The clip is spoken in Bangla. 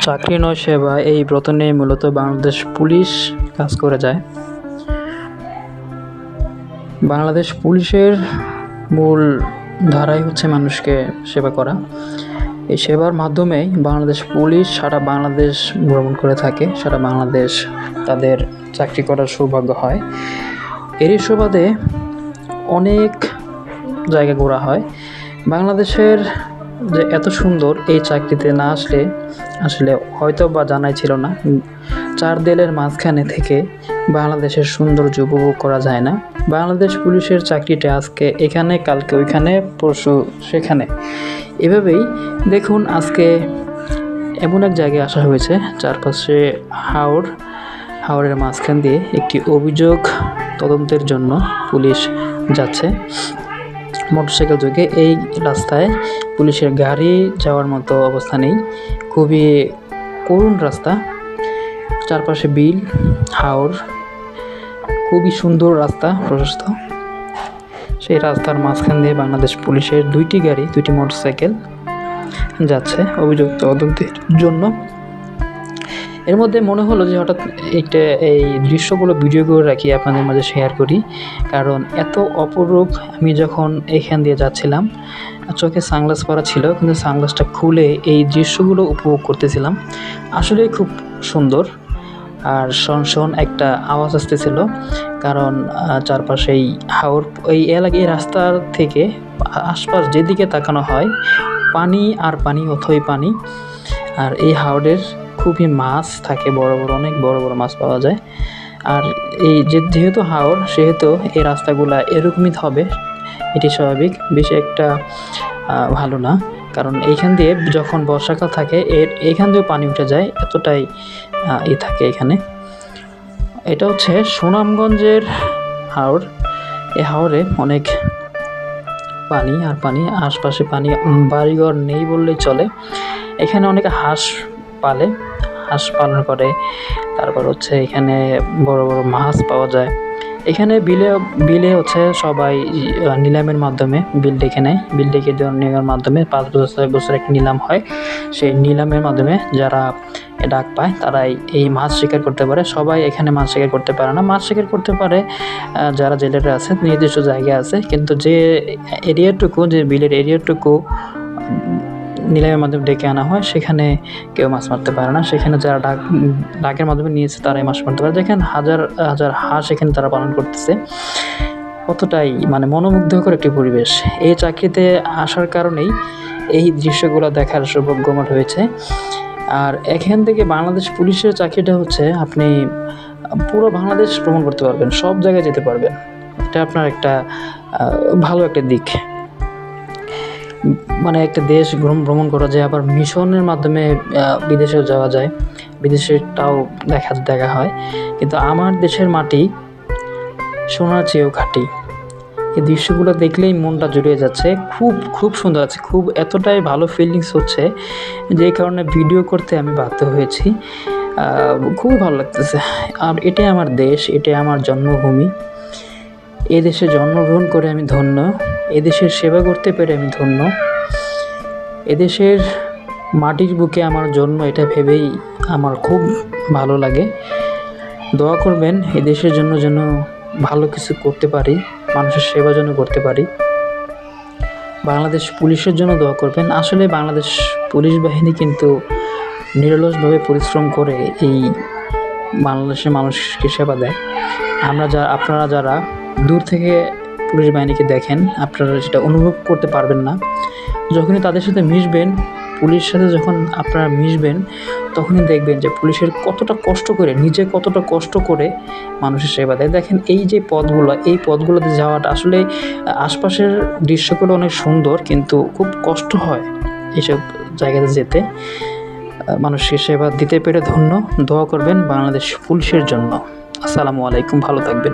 চাকরি নয় সেবা এই ব্রত নিয়ে মূলত বাংলাদেশ পুলিশ কাজ করে যায়। বাংলাদেশ পুলিশের মূল ধারাই হচ্ছে মানুষকে সেবা করা। এই সেবার মাধ্যমেই বাংলাদেশ পুলিশ সারা বাংলাদেশ ভ্রমণ করে থাকে, সারা বাংলাদেশ তাদের চাকরি করার সৌভাগ্য হয়। এরই সুবাদে অনেক জায়গা ঘোরা হয়। বাংলাদেশের যে এত সুন্দর, এই চাকরিতে না আসলে হয়তো বা জানাই ছিল না। চার দেয়ালের মাঝখানে থেকে বাংলাদেশের সৌন্দর্য উপভোগ করা যায় না। বাংলাদেশ পুলিশের চাকরিটা আজকে এখানে, কালকে ওইখানে, পরশু সেখানে, এভাবেই দেখুন। আজকে এমন এক জায়গায় আসা হয়েছে, চারপাশে হাওরের মাঝখান দিয়ে একটি অভিযোগ তদন্তের জন্য পুলিশ যাচ্ছে মোটরসাইকেল যোগে। এই রাস্তায় পুলিশের গাড়ি যাওয়ার মতো অবস্থা নেই, খুবই করুণ রাস্তা, চারপাশে বিল, হাওর, খুবই সুন্দর রাস্তা, প্রশস্ত। সেই রাস্তার মাঝখান দিয়ে বাংলাদেশ পুলিশের দুইটি মোটরসাইকেল যাচ্ছে অভিযোগ তদন্তের জন্য। এর মধ্যে মনে হলো যে হঠাৎ এই দৃশ্যগুলো ভিডিও করে রাখি, আপনাদের মাঝে শেয়ার করি, কারণ এত অপরূপ। আমি যখন এখান দিয়ে যাচ্ছিলাম, চোখে সানগ্লাস পরা ছিল, কিন্তু সানগ্লাসটা খুলে এই দৃশ্যগুলো উপভোগ করতেছিলাম। আসলে খুব সুন্দর। আর শন একটা আওয়াজ আসতেছিল, কারণ চারপাশেই হাওর। এই এলাকায় রাস্তার থেকে আশপাশ যেদিকে তাকানো হয় পানি আর পানি, অথই পানি। আর এই হাওরের খুবই মাছ থাকে, অনেক বড় বড় মাছ পাওয়া যায়। আর এই যেহেতু হাওর, সেহেতু এই রাস্তাগুলা এরকমই হবে, এটি স্বাভাবিক। বেশি একটা ভালো না, কারণ এইখান দিয়ে যখন বর্ষাকাল থাকে এইখান দিয়েও পানি উঠে যায়, এতটাই থাকে এখানে। এটা হচ্ছে সুনামগঞ্জের হাওর। এই হাওরে অনেক পানি আর পানি, আশপাশে পানি, বাড়িঘর নেই বললেই চলে। এখানে অনেকে হাঁস পালন করে। তারপর হচ্ছে এখানে বড় বড় মাছ পাওয়া যায়। এখানে বিলে হচ্ছে সবাই নিলামের মাধ্যমে বিল ডেকে নেয়। বিল ডেকে নেওয়ার মাধ্যমে 5 বছর একটা নিলাম হয়। সেই নিলামের মাধ্যমে যারা ডাক পায় তারাই এই মাছ শিকার করতে পারে। সবাই এখানে মাছ শিকার করতে পারে না। মাছ শিকার করতে পারে যারা জেলেরা আছে, নির্দিষ্ট জায়গা আছে, কিন্তু যে বিলের এরিয়াটুকু নিলামের মাধ্যমে ডেকে আনা হয়, সেখানে কেউ মাছ মারতে পারে না। সেখানে যারা ডাকের মাধ্যমে নিয়েছে তারাই মাছ মারতে পারে। যেখানে হাজার হাজার হাঁস এখানে তারা পালন করতেছে। কতটাই মনোমুগ্ধকর একটি পরিবেশ। এই চাকরিতে আসার কারণেই এই দৃশ্যগুলো দেখার সৌভাগ্য আমার হয়েছে। আর এখান থেকে বাংলাদেশ পুলিশের চাকরিটা হচ্ছে, আপনি পুরো বাংলাদেশ ভ্রমণ করতে পারবেন, সব জায়গায় যেতে পারবেন। এটা আপনার একটা ভালো একটা দিক। একটা দেশ ভ্রমণ করা যায়, আবার মিশনের মাধ্যমে বিদেশেও যাওয়া যায়, বিদেশেরটাও দেখা হয়। কিন্তু আমার দেশের মাটি সোনার চেয়েও খাঁটি। এই দৃশ্যগুলো দেখলেই মনটা জুড়িয়ে যাচ্ছে। খুব সুন্দর আছে, এতটাই ভালো ফিলিংস হচ্ছে, যে কারণে ভিডিও করতে আমি বাধ্য হয়েছি। খুবই ভালো লাগতেছে। আর এটাই আমার দেশ, এটাই আমার জন্মভূমি। এ দেশে জন্মগ্রহণ করে আমি ধন্য, এদেশের সেবা করতে পেরে আমি ধন্য। এদেশের মাটির বুকে আমার জন্ম, এটা ভেবেই আমার খুব ভালো লাগে। দোয়া করবেন এদেশের জন্য যেন ভালো কিছু করতে পারি, মানুষের সেবা যেন করতে পারি। বাংলাদেশ পুলিশের জন্য দোয়া করবেন। আসলে বাংলাদেশ পুলিশ বাহিনী কিন্তু নিরলসভাবে পরিশ্রম করে এই বাংলাদেশের মানুষকে সেবা দেয়। আপনারা যারা দূর থেকে পুলিশ বাহিনীকে দেখেন, আপনারা সেটা অনুভব করতে পারবেন না। যখনই তাদের সাথে মিশবেন, পুলিশের সাথে যখন আপনারা মিশবেন, তখনই দেখবেন যে পুলিশের কতটা কষ্ট করে মানুষের সেবা দেয়। দেখেন এই যে পথগুলোতে যাওয়াটা, আসলে আশপাশের দৃশ্যগুলো অনেক সুন্দর, কিন্তু খুব কষ্ট হয় এইসব জায়গাতে যেতে। মানুষকে সেবা দিতে পেরে ধন্য। দোয়া করবেন বাংলাদেশ পুলিশের জন্য। আসসালামু আলাইকুম, ভালো থাকবেন।